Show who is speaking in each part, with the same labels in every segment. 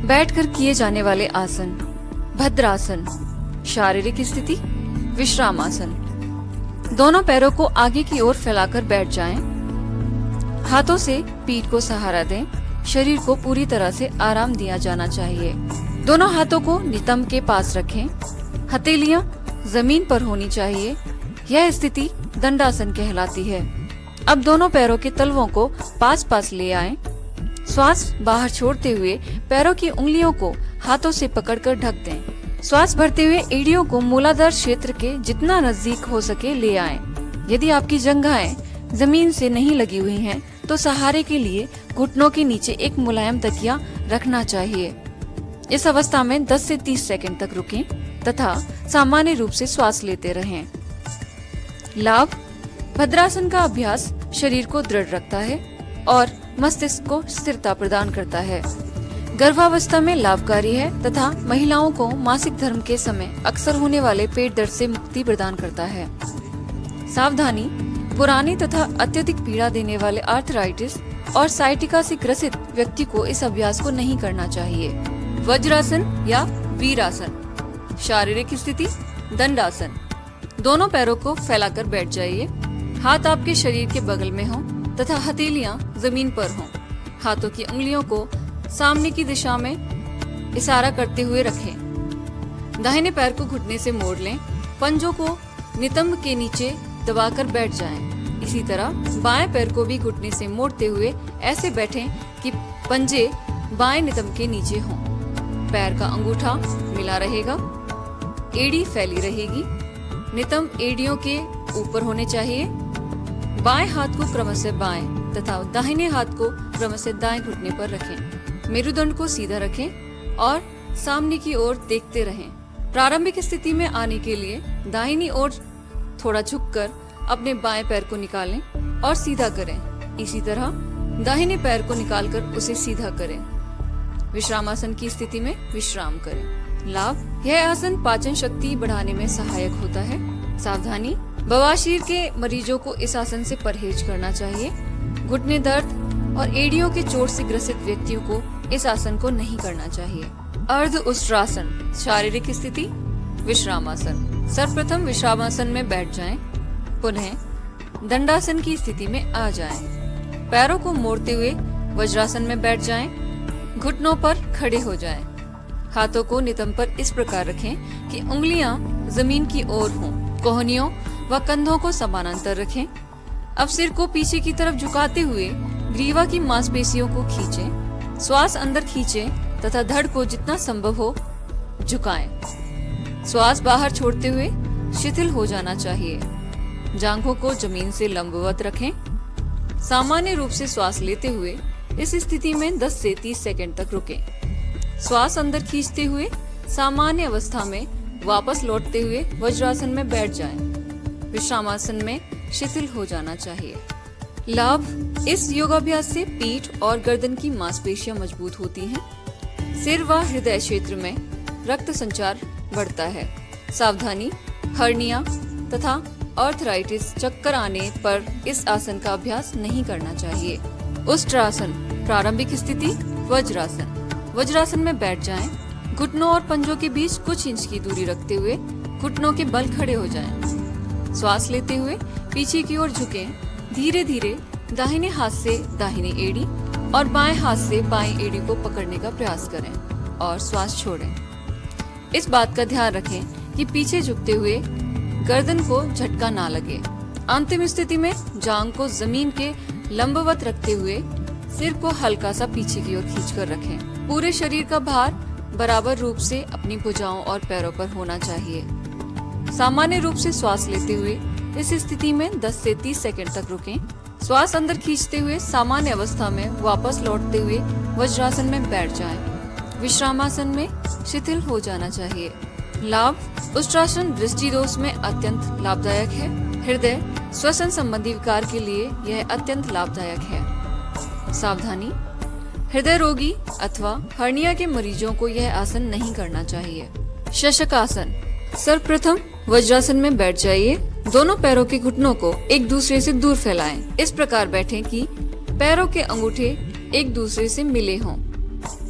Speaker 1: बैठकर किए जाने वाले आसन। भद्रासन। शारीरिक स्थिति विश्रामासन। दोनों पैरों को आगे की ओर फैलाकर बैठ जाएं। हाथों से पीठ को सहारा दें। शरीर को पूरी तरह से आराम दिया जाना चाहिए। दोनों हाथों को नितंब के पास रखें। हथेलियां जमीन पर होनी चाहिए। यह स्थिति दंडासन कहलाती है। अब दोनों पैरों के तलवों को पास पास ले आएं। श्वास बाहर छोड़ते हुए पैरों की उंगलियों को हाथों से पकड़कर ढक दें। श्वास भरते हुए एड़ियों को मूलाधार क्षेत्र के जितना नजदीक हो सके ले आएं। यदि आपकी जंघाएं जमीन से नहीं लगी हुई हैं, तो सहारे के लिए घुटनों के नीचे एक मुलायम तकिया रखना चाहिए। इस अवस्था में 10 से 30 सेकंड तक रुकें तथा सामान्य रूप से श्वास लेते रहें। लाभ। भद्रासन का अभ्यास शरीर को दृढ़ रखता है और मस्तिष्क को स्थिरता प्रदान करता है। गर्भावस्था में लाभकारी है तथा महिलाओं को मासिक धर्म के समय अक्सर होने वाले पेट दर्द से मुक्ति प्रदान करता है। सावधानी। पुरानी तथा अत्यधिक पीड़ा देने वाले आर्थराइटिस और साइटिका से ग्रसित व्यक्ति को इस अभ्यास को नहीं करना चाहिए। वज्रासन या वीरासन। शारीरिक स्थिति दंडासन। दोनों पैरों को फैलाकर बैठ जाइए। हाथ आपके शरीर के बगल में हों तथा हथेलियां जमीन पर हों। हाथों की उंगलियों को सामने की दिशा में इशारा करते हुए रखें। दाहिने पैर को घुटने से मोड़ लें। पंजों को नितंब के नीचे दबाकर बैठ जाएं। इसी तरह बाएं पैर को भी घुटने से मोड़ते हुए ऐसे बैठें कि पंजे बाएं नितंब के नीचे हों। पैर का अंगूठा मिला रहेगा। एड़ी फैली रहेगी। नितंब एड़ियों के ऊपर होने चाहिए। बाएं हाथ को क्रमशः बाएं तथा दाहिने हाथ को क्रमशः दाएं घुटने पर रखें। मेरुदंड को सीधा रखें और सामने की ओर देखते रहें। प्रारंभिक स्थिति में आने के लिए दाहिनी ओर थोड़ा झुककर अपने बाएं पैर को निकालें और सीधा करें। इसी तरह दाहिने पैर को निकालकर उसे सीधा करें। विश्रामासन की स्थिति में विश्राम करें। लाभ। यह आसन पाचन शक्ति बढ़ाने में सहायक होता है। सावधानी। बवासीर के मरीजों को इस आसन से परहेज करना चाहिए। घुटने दर्द और एड़ियों के चोट से ग्रसित व्यक्तियों को इस आसन को नहीं करना चाहिए। अर्ध उष्ट्रासन। शारीरिक स्थिति विश्रामासन। सर्वप्रथम विश्रामासन में बैठ जाएं। पुनः दंडासन की स्थिति में आ जाएं। पैरों को मोड़ते हुए वज्रासन में बैठ जाएं। घुटनों पर खड़े हो जाएं। हाथों को नितंब पर इस प्रकार रखें कि उंगलियां जमीन की ओर हों। कोहनियों व कंधों को समानांतर रखें। अब सिर को पीछे की तरफ झुकाते हुए ग्रीवा की मांसपेशियों को खींचें। श्वास अंदर खींचें तथा धड़ को जितना संभव हो झुकाएं। श्वास बाहर छोड़ते हुए शिथिल हो जाना चाहिए। जांघों को जमीन से लंबवत रखें। सामान्य रूप से श्वास लेते हुए इस स्थिति में 10 से 30 सेकंड तक रुकें। श्वास अंदर खींचते हुए सामान्य अवस्था में वापस लौटते हुए वज्रासन में बैठ जाएं। विश्रामासन में शिथिल हो जाना चाहिए। लाभ। इस योगाभ्यास से पीठ और गर्दन की मांसपेशियां मजबूत होती हैं। सिर व हृदय क्षेत्र में रक्त संचार बढ़ता है। सावधानी। हर्निया तथा आर्थराइटिस चक्कर आने पर इस आसन का अभ्यास नहीं करना चाहिए। उष्ट्रासन। प्रारंभिक स्थिति वज्रासन। वज्रासन में बैठ जाएं। घुटनों और पंजों के बीच कुछ इंच की दूरी रखते हुए घुटनों के बल खड़े हो जाएं। श्वास लेते हुए पीछे की ओर झुकें। धीरे धीरे दाहिने हाथ से दाहिनी एड़ी और बाएं हाथ से बाएं एड़ी को पकड़ने का प्रयास करें और श्वास छोड़ें। इस बात का ध्यान रखें कि पीछे झुकते हुए गर्दन को झटका ना लगे। अंतिम स्थिति में जांघ को जमीन के लंबवत रखते हुए सिर को हल्का सा पीछे की ओर खींचकर रखें। पूरे शरीर का भार बराबर रूप से अपनी भुजाओं और पैरों पर होना चाहिए। सामान्य रूप से श्वास लेते हुए इस स्थिति में 10 से 30 सेकंड तक रुकें। श्वास अंदर खींचते हुए सामान्य अवस्था में वापस लौटते हुए वज्रासन में बैठ जाएं। विश्रामासन में शिथिल हो जाना चाहिए। लाभ। उष्ट्रासन दृष्टि दोष में अत्यंत लाभदायक है। हृदय श्वसन संबंधी विकार के लिए यह अत्यंत लाभदायक है। सावधानी। हृदय रोगी अथवा हर्निया के मरीजों को यह आसन नहीं करना चाहिए। शशकासन। सर्वप्रथम वज्रासन में बैठ जाइए। दोनों पैरों के घुटनों को एक दूसरे से दूर फैलाएं। इस प्रकार बैठें कि पैरों के अंगूठे एक दूसरे से मिले हों।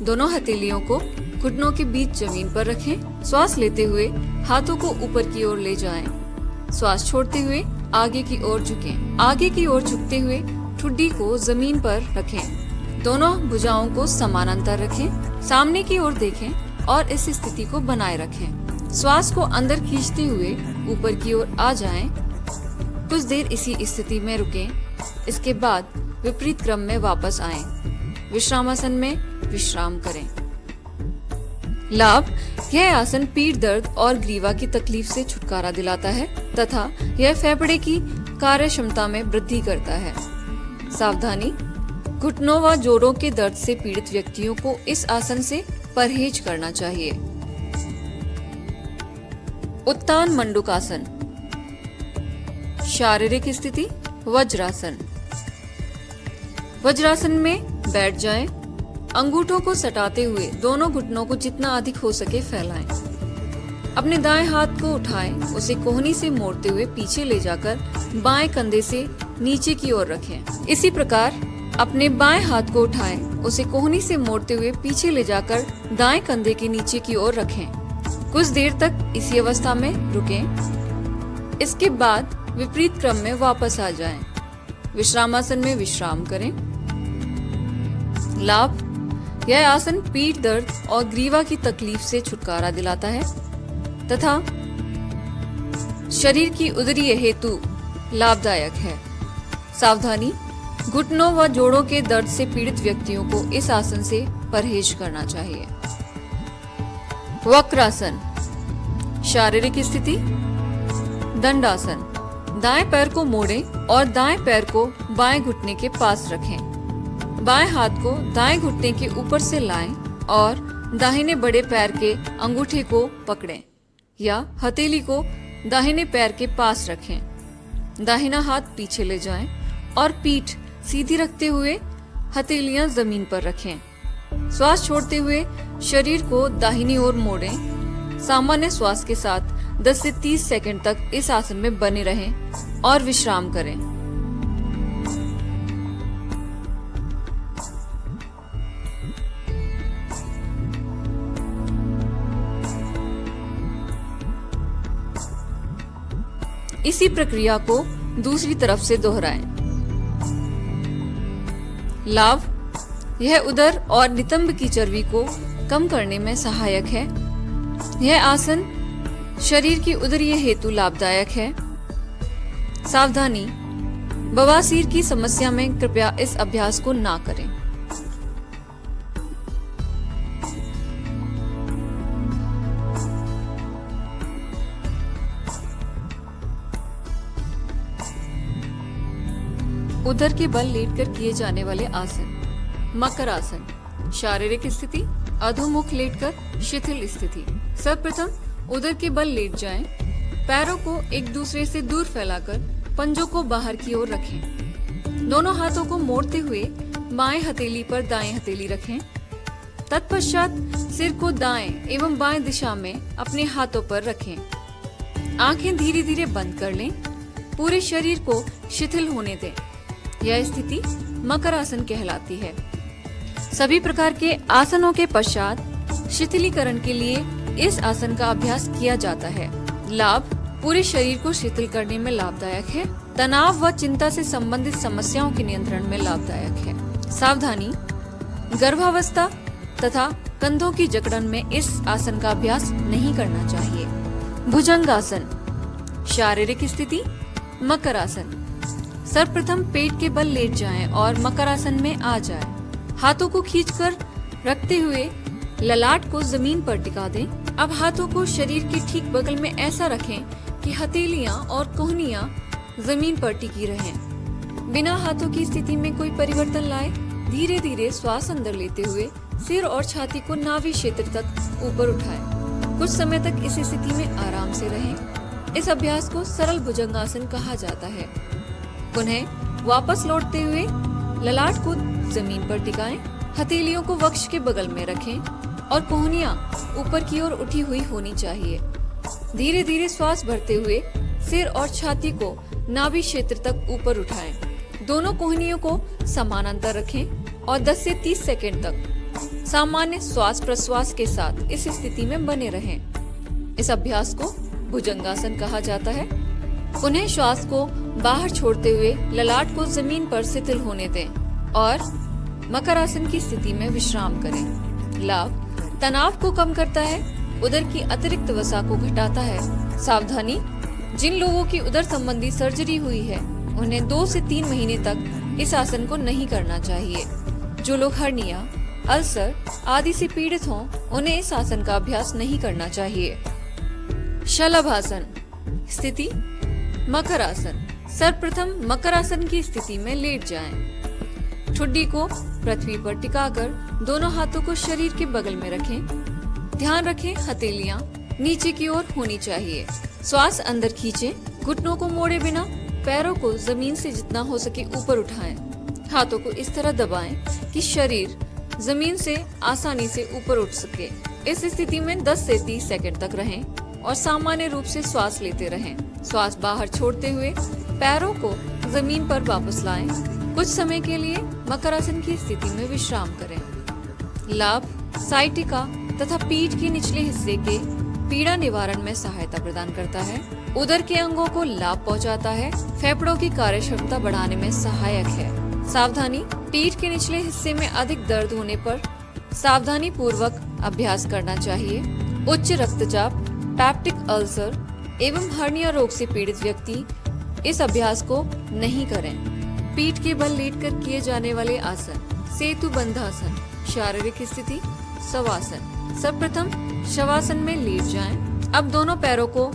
Speaker 1: दोनों हथेलियों को घुटनों के बीच जमीन पर रखें। श्वास लेते हुए हाथों को ऊपर की ओर ले जाएं। श्वास छोड़ते हुए आगे की ओर झुकें। आगे की ओर झुकते हुए ठुड्डी को जमीन पर रखें। दोनों भुजाओं को समानांतर रखें। सामने की ओर देखें और इस स्थिति को बनाए रखें। श्वास को अंदर खींचते हुए ऊपर की ओर आ जाएं। कुछ देर इसी स्थिति में रुकें। इसके बाद विपरीत क्रम में वापस आएं। विश्रामासन में विश्राम करें। लाभ: यह आसन पीठ दर्द और ग्रीवा की तकलीफ से छुटकारा दिलाता है तथा यह फेफड़े की कार्य क्षमता में वृद्धि करता है। सावधानी: घुटनों व जोड़ों के दर्द से पीड़ित व्यक्तियों को इस आसन से परहेज करना चाहिए। उत्तान मंडूकासन। शारीरिक स्थिति: वज्रासन। वज्रासन में बैठ जाएं। अंगूठों को सटाते हुए दोनों घुटनों को जितना अधिक हो सके फैलाएं। अपने दाएं हाथ को उठाएं, उसे कोहनी से मोड़ते हुए पीछे ले जाकर बाएं कंधे से नीचे की ओर रखें। इसी प्रकार अपने बाएं हाथ को उठाएं, उसे कोहनी से मोड़ते हुए पीछे ले जाकर दाएं कंधे के नीचे की ओर रखें। कुछ देर तक इसी अवस्था में रुकें। इसके बाद विपरीत क्रम में वापस आ जाएं। विश्रामासन में विश्राम करें। लाभ: यह आसन पीठ दर्द और ग्रीवा की तकलीफ से छुटकारा दिलाता है तथा शरीर की उदरीय हेतु लाभदायक है। सावधानी: घुटनों व जोड़ों के दर्द से पीड़ित व्यक्तियों को इस आसन से परहेज करना चाहिए। वक्रासन। शारीरिक स्थिति: दंडासन। दाएं पैर को मोड़ें और दाएं पैर को बाएं घुटने के पास रखें। बाएं हाथ को दाएं घुटने के ऊपर से लाएं और दाहिने बड़े पैर के अंगूठे को पकड़ें या हथेली को दाहिने पैर के पास रखें। दाहिना हाथ पीछे ले जाएं और पीठ सीधी रखते हुए हथेलियां जमीन पर रखें। श्वास छोड़ते हुए शरीर को दाहिनी ओर मोड़ें। सामान्य श्वास के साथ 10 से 30 सेकंड तक इस आसन में बने रहें और विश्राम करें। इसी प्रक्रिया को दूसरी तरफ से दोहराएं। लाभ: यह उदर और नितंब की चर्बी को कम करने में सहायक है। यह आसन शरीर की उदरीय हेतु लाभदायक है। सावधानी: बवासीर की समस्या में कृपया इस अभ्यास को ना करें। उदर के बल लेटकर किए जाने वाले आसन। मकर आसन। शारीरिक स्थिति: अधोमुख लेटकर शिथिल स्थिति। सर्वप्रथम उदर के बल लेट जाएं। पैरों को एक दूसरे से दूर फैलाकर पंजों को बाहर की ओर रखें। दोनों हाथों को मोड़ते हुए बाएं हथेली पर दाएं हथेली रखें। तत्पश्चात सिर को दाएं एवं बाएं दिशा में अपने हाथों पर रखें। आंखें धीरे धीरे बंद कर लें। पूरे शरीर को शिथिल होने दें। यह स्थिति मकर आसन कहलाती है। सभी प्रकार के आसनों के पश्चात शिथिलीकरण के लिए इस आसन का अभ्यास किया जाता है। लाभ: पूरे शरीर को शिथिल करने में लाभदायक है। तनाव व चिंता से संबंधित समस्याओं के नियंत्रण में लाभदायक है। सावधानी: गर्भावस्था तथा कंधों की जकड़न में इस आसन का अभ्यास नहीं करना चाहिए। भुजंगासन। शारीरिक स्थिति: मकर आसन। सर्वप्रथम पेट के बल लेट जाएं और मकर आसन में आ जाएं। हाथों को खींचकर रखते हुए ललाट को जमीन पर टिका दें। अब हाथों को शरीर के ठीक बगल में ऐसा रखें कि हथेलियां और कोहनियां जमीन पर टिकी रहें। बिना हाथों की स्थिति में कोई परिवर्तन लाए धीरे धीरे श्वास अंदर लेते हुए सिर और छाती को नाभि क्षेत्र तक ऊपर उठाएं। कुछ समय तक इस स्थिति में आराम से रहें। इस अभ्यास को सरल भुजंगासन कहा जाता है। पुनः वापस लौटते हुए ललाट को जमीन पर टिकाएं। हथेलियों को वक्ष के बगल में रखें और कोहनियां ऊपर की ओर उठी हुई होनी चाहिए। धीरे धीरे श्वास भरते हुए सिर और छाती को नाभि क्षेत्र तक ऊपर उठाएं। दोनों कोहनियों को समानांतर रखें और 10 से 30 सेकंड तक सामान्य श्वास प्रश्वास के साथ इस स्थिति में बने रहें। इस अभ्यास को भुजंगासन कहा जाता है। पुनः श्वास को बाहर छोड़ते हुए ललाट को जमीन पर शिथिल होने दें और मकरासन की स्थिति में विश्राम करें। लाभ: तनाव को कम करता है, उदर की अतिरिक्त वसा को घटाता है। सावधानी: जिन लोगों की उदर संबंधी सर्जरी हुई है उन्हें 2 से 3 महीने तक इस आसन को नहीं करना चाहिए। जो लोग हर्निया, अल्सर आदि से पीड़ित हों उन्हें इस आसन का अभ्यास नहीं करना चाहिए। शलभासन स्थिति: मकरासन। सर्वप्रथम मकरासन की स्थिति में लेट जाएं। ठुड्डी को पृथ्वी पर टिकाकर दोनों हाथों को शरीर के बगल में रखें। ध्यान रखें हथेलियां नीचे की ओर होनी चाहिए। श्वास अंदर खींचें। घुटनों को मोड़े बिना पैरों को जमीन से जितना हो सके ऊपर उठाएं। हाथों को इस तरह दबाएं कि शरीर जमीन से आसानी से ऊपर उठ सके। इस स्थिति में 10 से 30 सेकंड तक रहें और सामान्य रूप से श्वास लेते रहें। श्वास बाहर छोड़ते हुए पैरों को जमीन पर वापस लाएं। कुछ समय के लिए मकरासन की स्थिति में विश्राम करें। लाभ: साइटिका तथा पीठ के निचले हिस्से के पीड़ा निवारण में सहायता प्रदान करता है। उदर के अंगों को लाभ पहुंचाता है। फेफड़ों की कार्यक्षमता बढ़ाने में सहायक है। सावधानी: पीठ के निचले हिस्से में अधिक दर्द होने पर सावधानी पूर्वक अभ्यास करना चाहिए। उच्च रक्तचाप, पैप्टिक अल्सर एवं हर्निया रोग से पीड़ित व्यक्ति इस अभ्यास को नहीं करें। पीठ के बल लेटकर किए जाने वाले आसन: सेतु बंधासन। शारीरिक स्थिति: शवासन। सर्वप्रथम शवासन में लेट जाएं। अब दोनों पैरों को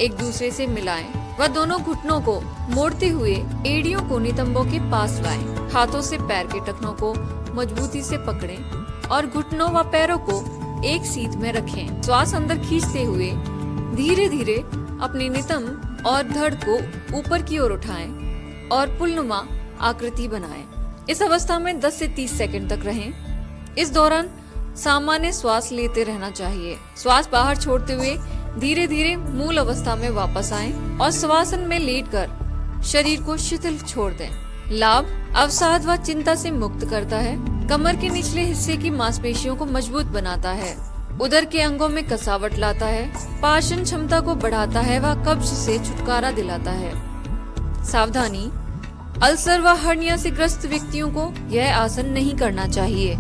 Speaker 1: एक दूसरे से मिलाएं व दोनों घुटनों को मोड़ते हुए एड़ियों को नितंबों के पास लाएं। हाथों से पैर के टखनों को मजबूती से पकड़ें और घुटनों व पैरों को एक सीध में रखें। श्वास अंदर खींचते हुए धीरे धीरे अपनी नितंब और धड़ को ऊपर की ओर उठाएं और पुलनुमा आकृति बनाएं। इस अवस्था में 10 से 30 सेकंड तक रहें। इस दौरान सामान्य श्वास लेते रहना चाहिए। श्वास बाहर छोड़ते हुए धीरे धीरे मूल अवस्था में वापस आएं और शवासन में लेटकर शरीर को शिथिल छोड़ दें। लाभ: अवसाद व चिंता से मुक्त करता है। कमर के निचले हिस्से की मांसपेशियों को मजबूत बनाता है। उदर के अंगों में कसावट लाता है। पाचन क्षमता को बढ़ाता है व कब्ज से छुटकारा दिलाता है। सावधानी: अल्सर व हर्निया से ग्रस्त व्यक्तियों को यह आसन नहीं करना चाहिए।